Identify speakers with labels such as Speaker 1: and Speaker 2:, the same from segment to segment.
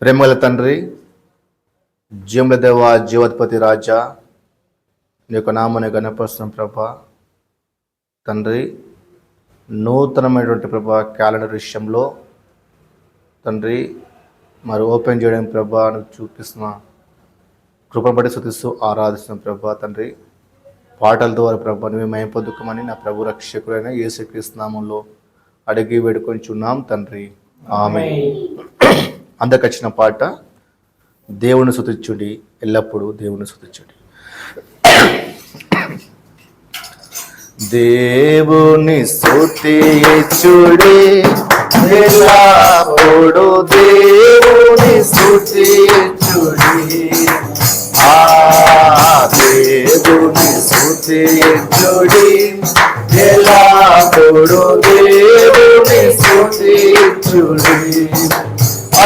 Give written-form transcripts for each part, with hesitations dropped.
Speaker 1: ప్రేమగల తండ్రి, జీవముల దేవ, జీవాధిపతి రాజా, నీ యొక్క నామాన్ని గణపరుస్తున్నాం ప్రభా. తండ్రి, నూతనమైనటువంటి ప్రభా క్యాలెండర్ విషయంలో తండ్రి మరి ఓపెన్ చేయడానికి ప్రభా నువ్వు చూపిస్తున్న కృపను బట్టి స్తుతిస్తూ ఆరాధిస్తున్నాం ప్రభా. తండ్రి, పాటల ద్వారా ప్రభా నువ్వే మహిమ పొందుకోమని నా ప్రభు రక్షకుడైన యేసుక్రీస్తు నామములో అడిగి వేడుకొని చున్నాం తండ్రి, ఆమేన్. అందరికి వచ్చిన పాట దేవుని స్తుతించుడి, ఎల్లప్పుడూ దేవుని స్తుతించుడి. దేవుని స్తుతించుడి, ఎల్లప్పుడూ దేవుని స్తుతించుడి. దేవుని స్తుతించుడి, ఎల్లప్పుడూ దేవుని స్తుతించుడి.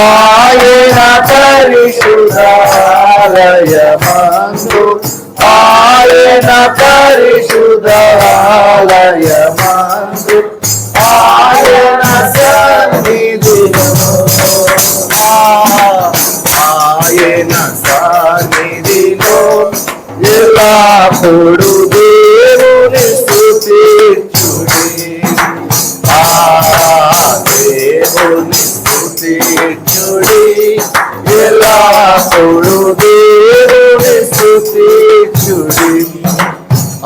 Speaker 1: ఆయన పరిశుద్ధాలయమందు, ఆయన పరిశుద్ధాలయమందు, ఆయన సన్నిధిలో, ఆయన సన్నిధిలో ఎల్లప్పుడూ దేవుని స్తుతించుడి. దేవుని స్తుతించుడి, ఎల్లప్పుడూ దేవుని స్తుతించుడి.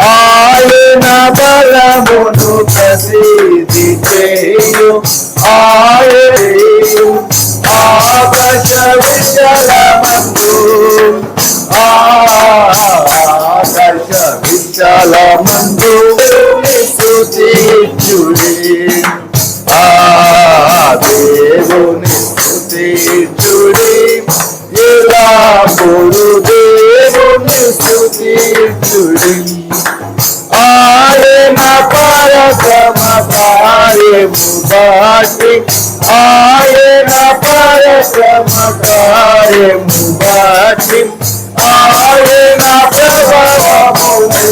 Speaker 1: ఆయన బలమును ప్రసిద్ధి చేయు, ఆయన ఆకాశ విశాలమందు, ఆకాశ విశాలమందు స్తుతించుడి. దేవుని స్తుతించుడి, ఎల్లప్పుడూ దేవుని స్తుతించుడి. ఆయన పరమ కార్యము బట్టి, ఆయన పరమ కార్యము బట్టి, ఆయన ప్రభావమును,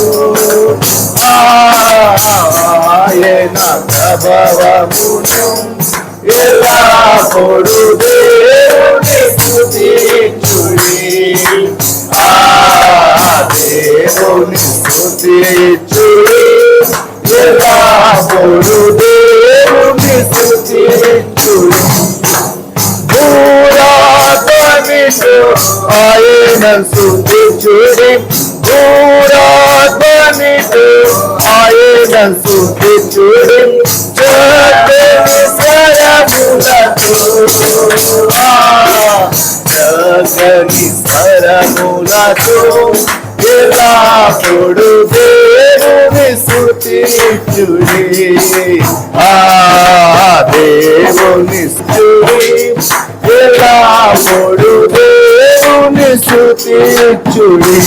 Speaker 1: ఆయన ప్రభావమును ఎల్లప్పుడూ దేవుని స్తుతించుడి. దేవుని స్తుతించుడి, ఎల్లప్పుడూ దేవుని స్తుతించుడి. దూరాత్మనితో ఆయన స్తుతించుడి, దూరాత్మనితో ఆయన స్తుతించుడి. చక్కని స్వరములతో, చక్కని స్వరములతో ఎల్లప్పుడూ దేవుని స్తుతించుడి. దేవుని స్తుతించుడి, ఎల్లప్పుడూ దేవుని స్తుతించుడి.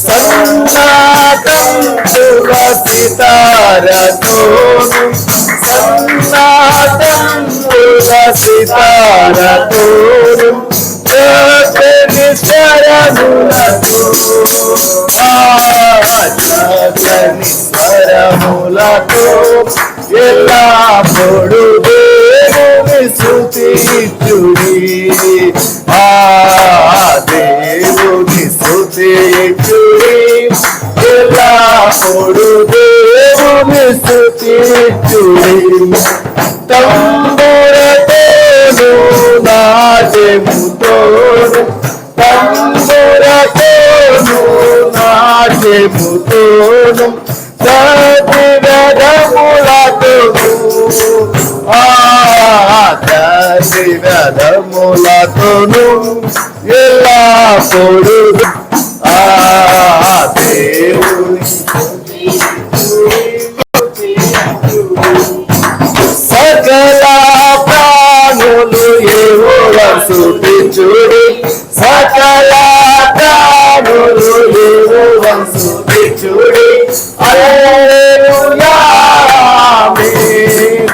Speaker 1: సన్నాతంబుల సితారతోను, సన్నాతంబుల సితారతోను, చక్కని స్వరములతో, చక్కని స్వరములతో ఎల్లప్పుడూ దేవుని స్తుతించుడి. దేవుని స్తుతించుడి, ఎల్లప్పుడూ దేవుని స్తుతించుడి. తంబురతోను నాట్యముతోను, తంబురతోను నాట్యముతోను, దశరథములతోను, దశరథములతోను ఎల్లప్పుడూ దేవుని సకల ప్రాణులు యెహోవా స్తుతించుడి, సకల ప్రాణులు యెహోవా స్తుతించుడి. హల్లెలూయా, ఆమేన్,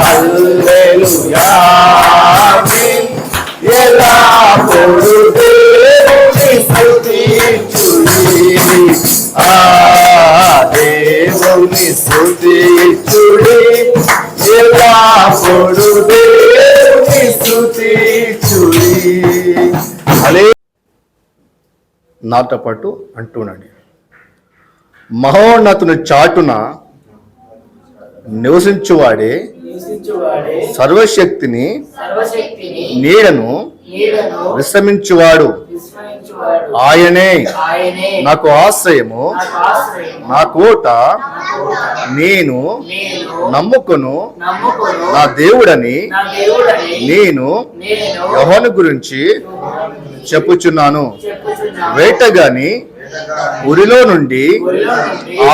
Speaker 1: హల్లెలూయా, ఆమేన్. ఎల్లప్పుడూ దేవుని స్తుతించుడి, దేవుని స్తుతించుడి, ఎల్లప్పుడూ దేవుని స్తుతి నాతో పాటు అంటున్నాడు. మహోన్నతుని చాటున నివసించువాడే సర్వశక్తిని నీడను విశ్రమించువాడు. ఆయనే నాకు ఆశ్రయము, నా కోట, నేను నమ్ముకొను నా దేవుడని నేను యెహోవాను గురించి చెప్పుచున్నాను. వేటగాని ఉరిలో నుండి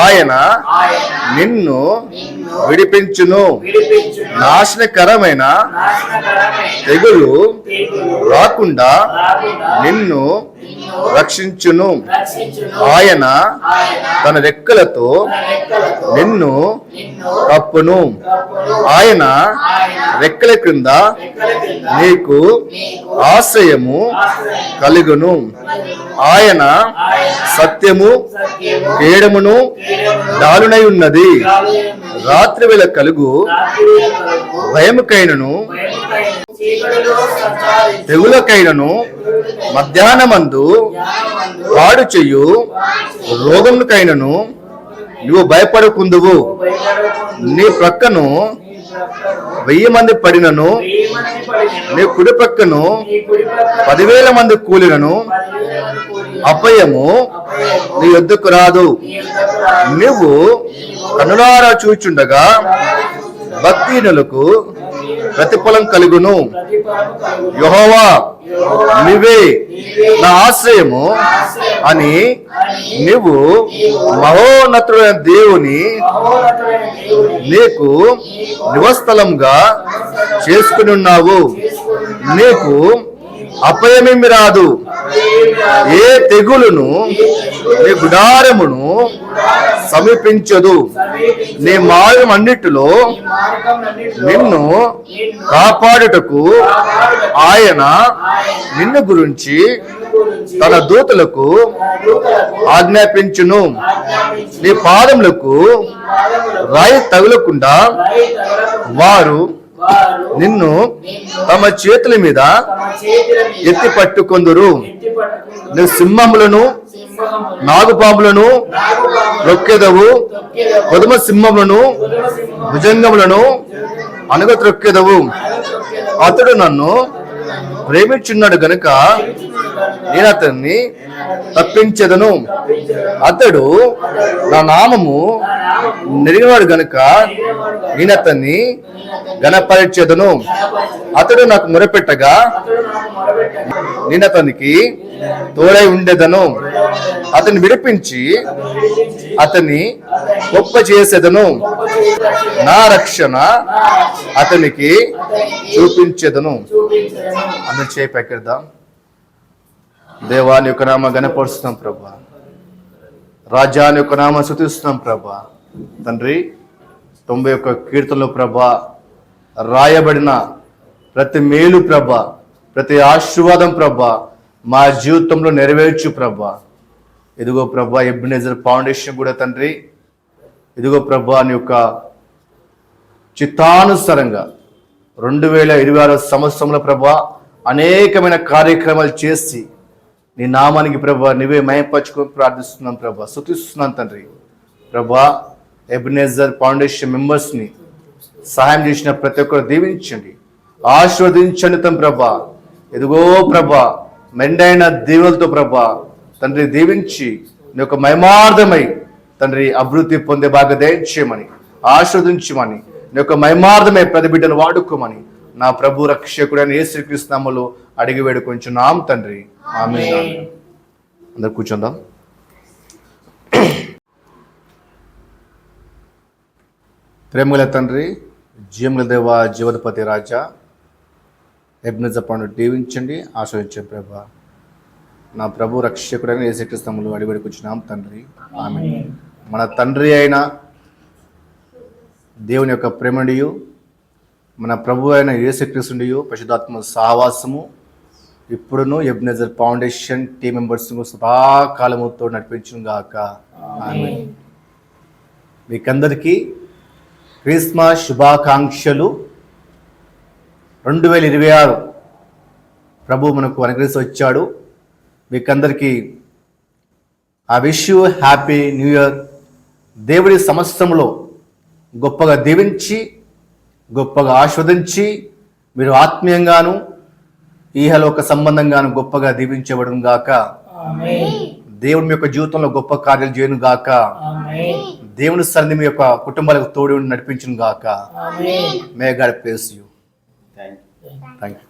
Speaker 1: ఆయన నిన్ను విడిపించును. నాశనకరమైన తెగులు రాకుండా నిన్ను రక్షించును. ఆయన తన రెక్కలతో నిన్ను కప్పును. ఆయన రెక్కల క్రింద నీకు ఆశ్రయము కలుగును. ఆయన సత్యము కేడమును డాలునై ఉన్నది. రాత్రి వేళ కలుగు భయముకైనను తెగులకైనను మధ్యాహ్నమందు పాడు చెయ్యు రోగములకైనను నువ్వు భయపడకుందువు. నీ ప్రక్కను 1000 మంది పడినను, నీ కుడి ప్రక్కను 10,000 మంది కూలినను అపాయము నీ యొద్దకు రాదు. నువ్వు కన్నులారా చూచుండగా భక్తిహీనులకు ప్రతిఫలం కలుగును. యెహోవా నీవే నా ఆశ్రయము అని నీవు మహోన్నతుడైన దేవుని నీకు నివస్థలంగా చేసుకుని ఉన్నావు. నీకు అపాయమేమి రాదు. ఏ తెగులును నీ గుడారమును సమీపించదు. నీ మార్గం అన్నిటిలో నిన్ను కాపాడుటకు ఆయన నిన్ను గురించి తన దూతలకు ఆజ్ఞాపించును. నీ పాదములకు రాయి తగులకుండా వారు నిన్ను తమ చేతుల మీద ఎత్తి పట్టుకొందురు. నువ్వు సింహములను నాగుపాములను రొక్కెదవు, కొదుమ సింహములను భుజంగములను అణగత్రొక్కెదవు. అతడు నన్ను ప్రేమించున్నాడు గనుక నేను అతన్ని తప్పించెదను. అతడు నా నామము నెరిగినవాడు గనుక నేను అతన్ని ఘనపరచెదను. అతడు నాకు మొరపెట్టగా నేను అతనికి తోడై ఉండేదను. అతన్ని విడిపించి అతన్ని గొప్ప చేసేదను. నా రక్షణ అతనికి చూపించేదను. అందరి చేయి పైకెడదాం. దేవాని యొక్క నామ ఘనపరుస్తున్నాం ప్రభా. రాజ్యాన్ని యొక్క నామ స్తుతిస్తున్నాం ప్రభా. తండ్రి 91 కీర్తనలో ప్రభా రాయబడిన ప్రతి మేలు ప్రభా, ప్రతి ఆశీర్వాదం ప్రభా మా జీవితంలో నెరవేర్చు ప్రభా. ఇదిగో ప్రభా ఎబెనెజర్ ఫౌండేషన్ కూడా తండ్రి, ఇదిగో ప్రభా నీ యొక్క చిత్తానుసారంగా 2026 సంవత్సరంలో ప్రభా అనేకమైన కార్యక్రమాలు చేసి నీ నామానికి ప్రభా నీవే మహిమపరచుకొని ప్రార్థిస్తున్నాం ప్రభా, స్తుతిస్తున్నాం తండ్రి. ప్రభా ఎబెనెజర్ ఫౌండేషన్ మెంబర్స్ని సహాయం చేసిన ప్రతి ఒక్కరు దీవించండి, ఆశీర్వదించండి తం ప్రభా. ఎదుగో ప్రభా మెండైన దీవులతో ప్రభా తండ్రి దీవించి నీ యొక్క మహిమార్థమై తండ్రి అభివృద్ధి పొందే బాగా దయచేయమని, ఆశీర్వదించమని, నీ యొక్క మహిమార్థమై ప్రతి బిడ్డను వాడుకోమని నా ప్రభు రక్షకుడైన యేసుక్రీస్తు నామములో అడిగి వేడుకొంచున్నాం తండ్రి. ఆమేన్. అందరు కూర్చుందాం. ప్రేమగల తండ్రి, జీవముల దేవ, జీవనపతి రాజా, ఎబెనెజర్ పండు దీవించండి, ఆశ్రయించండి ప్రభా. నా ప్రభు రక్షకుడైన యేసుక్రీస్తు నామములో అడిగి వేడుకొంచున్నాం తండ్రి. ఆమేన్. మన తండ్రి అయిన దేవుని యొక్క ప్రేమడియు, మన ప్రభు అయిన యేసుక్రీస్తునియు పరిశుద్ధాత్మ సహవాసము ఇప్పుడును ఎబెనెజర్ ఫౌండేషన్ టీం మెంబర్స్ సదాకాలముతో నడిపించును గాక. ఆమేన్. మీకందరికీ క్రిస్మస్ శుభాకాంక్షలు. 2026 ప్రభు మనకు అనుగ్రహించి వచ్చాడు. మీకందరికీ I wish you happy new year. దేవుడి సంవత్సరంలో గొప్పగా దీవించి గొప్పగా ఆస్వాదించి మీరు ఆత్మీయంగాను ఈహలోక సంబంధంగాను గొప్పగా దీవించబడును గాక. దేవుడి మీ యొక్క జీవితంలో గొప్ప కార్యాలు చేయను గాక. దేవుని సన్నిధి మీ యొక్క కుటుంబాలకు తోడు నడిపించును గాక. May God bless you. Thank you.